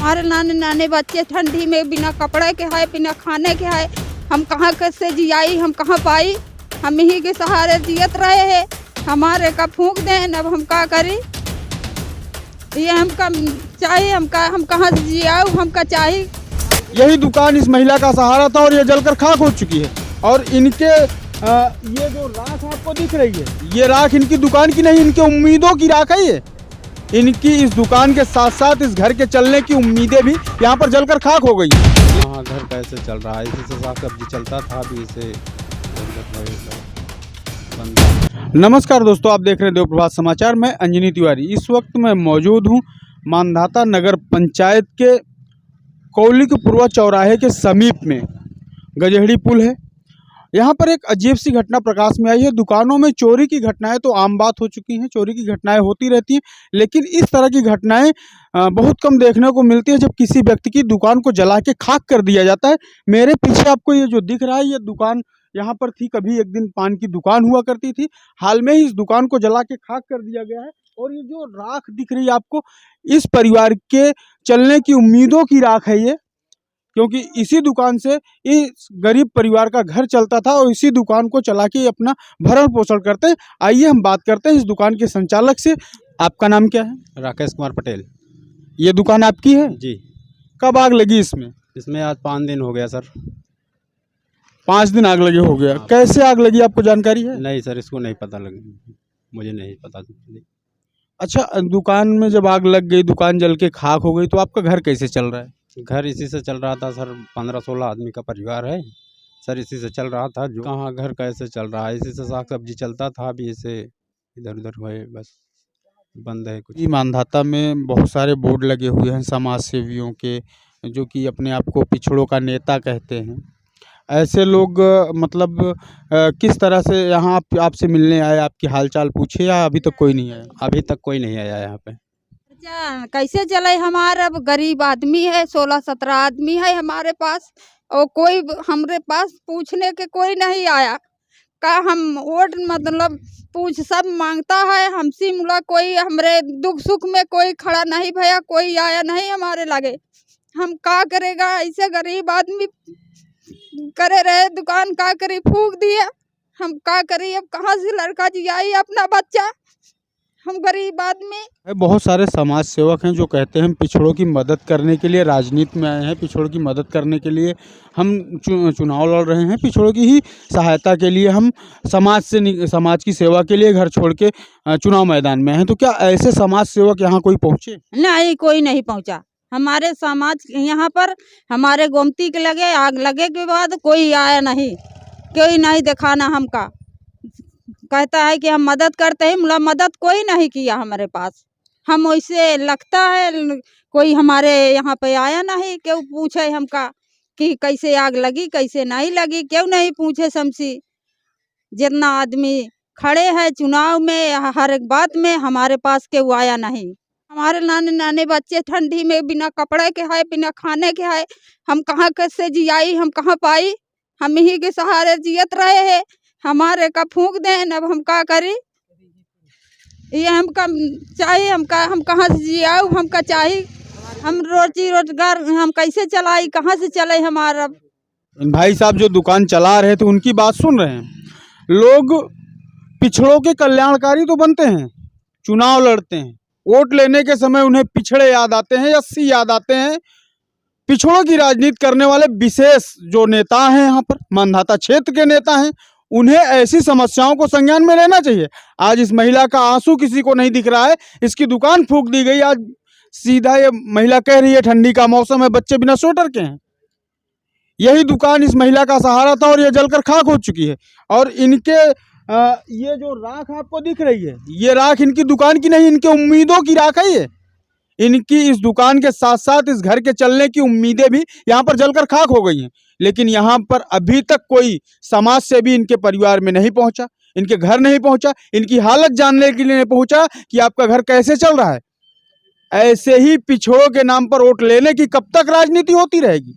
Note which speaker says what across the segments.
Speaker 1: हमारे नाने नाने बच्चे ठंडी में बिना कपड़े के है, बिना खाने के है। हम कहाँ कैसे जियाई, हम कहाँ पाई। हम ही के सहारे जियत रहे हैं। हमारे का फूंक दें, अब हम का करी। ये हमका चाहिए, हम कहाँ जियाऊ, हमका चाहिए।
Speaker 2: यही दुकान इस महिला का सहारा था और ये जलकर खाक हो चुकी है। और इनके ये जो राख आपको दिख रही है, ये राख इनकी दुकान की नहीं, इनके उम्मीदों की राख है। ये इनकी इस दुकान के साथ साथ इस घर के चलने की उम्मीदें भी यहाँ पर जलकर खाक हो गई।
Speaker 3: हाँ, घर कैसे चल रहा है, इसी से साग सब्जी चलता था, अभी इसे
Speaker 2: नमस्कार दोस्तों, आप देख रहे हैं देव प्रभात समाचार। मैं अंजनी तिवारी। इस वक्त मैं मौजूद हूँ मानधाता नगर पंचायत के कौलिकपुरवा चौराहे के समीप में गजेहड़ी पुल है। यहाँ पर एक अजीब सी घटना प्रकाश में आई है। दुकानों में चोरी की घटनाएं तो आम बात हो चुकी हैं, चोरी की घटनाएं होती रहती हैं, लेकिन इस तरह की घटनाएं बहुत कम देखने को मिलती है जब किसी व्यक्ति की दुकान को जला के खाक कर दिया जाता है। मेरे पीछे आपको ये जो दिख रहा है, ये दुकान यहाँ पर थी, कभी एक दिन पान की दुकान हुआ करती थी। हाल में ही इस दुकान को जला के खाक कर दिया गया है। और ये जो राख दिख रही है आपको, इस परिवार के चलने की उम्मीदों की राख है ये, क्योंकि इसी दुकान से इस गरीब परिवार का घर चलता था और इसी दुकान को चला के अपना भरण पोषण करते हैं। आइए हम बात करते हैं इस दुकान के संचालक से। आपका नाम क्या है?
Speaker 3: राकेश कुमार पटेल।
Speaker 2: ये दुकान आपकी है
Speaker 3: जी।
Speaker 2: कब आग लगी इसमें?
Speaker 3: इसमें आज 5 दिन हो गया सर।
Speaker 2: 5 दिन आग लगे हो गया। कैसे आग लगी, आपको जानकारी है?
Speaker 3: नहीं सर, इसको नहीं पता लगा, मुझे नहीं पता।
Speaker 2: अच्छा, दुकान में जब आग लग गई, दुकान जल के खाक हो गई, तो आपका घर कैसे चल रहा है?
Speaker 3: घर इसी से चल रहा था सर, 15-16 आदमी का परिवार है सर, इसी से चल रहा था। जो कहाँ घर कैसे चल रहा है, इसी से साग सब्जी चलता था, अभी इसे इधर उधर हुए, बस बंद है कुछ।
Speaker 2: मानधाता में बहुत सारे बोर्ड लगे हुए हैं समाज सेवियों के, जो कि अपने आप को पिछड़ों का नेता कहते हैं। ऐसे लोग मतलब किस तरह से यहाँ आपसे मिलने आए, आपकी हालचाल पूछे, या अभी तक कोई नहीं आया?
Speaker 3: अभी तक कोई नहीं आया यहाँ पे।
Speaker 1: कैसे चले, हमारा अब गरीब आदमी है, 16-17 आदमी है हमारे पास, और कोई हमारे पास पूछने के कोई नहीं आया। का हम वोट मतलब पूछ सब मांगता है, हमसे मुला कोई हमारे दुख सुख में कोई खड़ा नहीं भैया, कोई आया नहीं हमारे लगे। हम का करेगा, ऐसे गरीब आदमी करे रहे, दुकान का करी फूक दिया, हम का करी। अब कहाँ से लड़का जियाई अपना बच्चा, हम गरीब आदमी।
Speaker 2: बहुत सारे समाज सेवक हैं जो कहते हैं हम पिछड़ों की मदद करने के लिए राजनीति में आए हैं, पिछड़ों की मदद करने के लिए हम चुनाव लड़ रहे हैं, पिछड़ों की ही सहायता के लिए हम समाज की सेवा के लिए घर छोड़ के चुनाव मैदान में हैं। तो क्या ऐसे समाज सेवक यहाँ कोई पहुँचे?
Speaker 1: नहीं, कोई नहीं पहुँचा हमारे समाज यहाँ पर। हमारे गोमती के लगे आग लगे के बाद कोई आया नहीं, कोई नहीं दिखाना हमका। कहता है कि हम मदद करते हैं, मतलब मदद कोई नहीं किया हमारे पास। हम वैसे लगता है कोई हमारे यहाँ पे आया नहीं, क्यों पूछे हमका कि कैसे आग लगी कैसे नहीं लगी, क्यों नहीं पूछे समसी। जितना आदमी खड़े हैं चुनाव में, हर एक बात में, हमारे पास क्यों आया नहीं। हमारे नाने नाने बच्चे ठंडी में बिना कपड़े के है, बिना खाने के है। हम कहाँ कैसे जियाई, हम कहाँ पाई। हम ही के सहारे जियत रहे हैं। हमारे का फूंक दें, अब हम का करी। ये हमका चाहिए, हम कहाँ से जियाऊ, हमका चाहिए। हम रोजी रोजगार हम कैसे चलाई, कहाँ से चले हमारा।
Speaker 2: भाई साहब जो दुकान चला रहे थे उनकी बात सुन रहे हैं। लोग पिछड़ों के कल्याणकारी तो बनते हैं, चुनाव लड़ते हैं, वोट लेने के समय उन्हें पिछड़े याद आते हैं, 80 याद आते हैं। पिछड़ों की राजनीति करने वाले विशेष जो नेता हैं यहाँ पर, मानधाता क्षेत्र के नेता हैं, उन्हें ऐसी समस्याओं को संज्ञान में लेना चाहिए। आज इस महिला का आंसू किसी को नहीं दिख रहा है, इसकी दुकान फूंक दी गई। आज सीधा ये महिला कह रही है ठंडी का मौसम है, बच्चे बिना स्वेटर के हैं। यही दुकान इस महिला का सहारा था और ये जलकर खाक हो चुकी है। और इनके ये जो राख आपको दिख रही है, ये राख इनकी दुकान की नहीं, इनके उम्मीदों की राख है ये। इनकी इस दुकान के साथ साथ इस घर के चलने की उम्मीदें भी यहाँ पर जलकर खाक हो गई हैं। लेकिन यहाँ पर अभी तक कोई समाज से भी इनके परिवार में नहीं पहुँचा, इनके घर नहीं पहुँचा, इनकी हालत जानने के लिए नहीं पहुँचा कि आपका घर कैसे चल रहा है। ऐसे ही पिछड़ों के नाम पर वोट लेने की कब तक राजनीति होती रहेगी?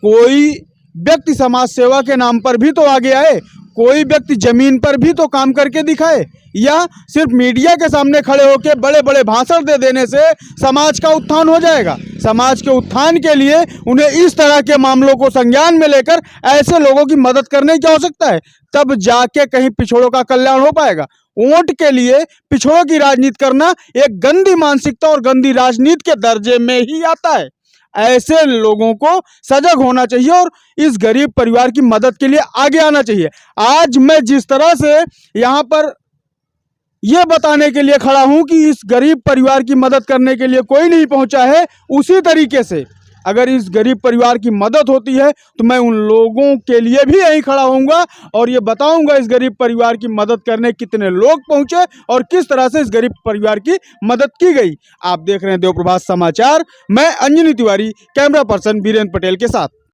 Speaker 2: कोई व्यक्ति समाज सेवा के नाम पर भी तो आगे आए, कोई व्यक्ति जमीन पर भी तो काम करके दिखाए, या सिर्फ मीडिया के सामने खड़े होकर बड़े बड़े भाषण दे देने से समाज का उत्थान हो जाएगा? समाज के उत्थान के लिए उन्हें इस तरह के मामलों को संज्ञान में लेकर ऐसे लोगों की मदद करने की आवश्यकता है, तब जाके कहीं पिछड़ों का कल्याण हो पाएगा। वोट के लिए पिछड़ों की राजनीति करना एक गंदी मानसिकता और गंदी राजनीति के दर्जे में ही आता है। ऐसे लोगों को सजग होना चाहिए और इस गरीब परिवार की मदद के लिए आगे आना चाहिए। आज मैं जिस तरह से यहाँ पर यह बताने के लिए खड़ा हूं कि इस गरीब परिवार की मदद करने के लिए कोई नहीं पहुंचा है, उसी तरीके से अगर इस गरीब परिवार की मदद होती है तो मैं उन लोगों के लिए भी यहीं खड़ा होऊंगा और ये बताऊंगा इस गरीब परिवार की मदद करने कितने लोग पहुंचे और किस तरह से इस गरीब परिवार की मदद की गई। आप देख रहे हैं देव प्रभात समाचार, मैं अंजनी तिवारी, कैमरा पर्सन वीरेंद्र पटेल के साथ।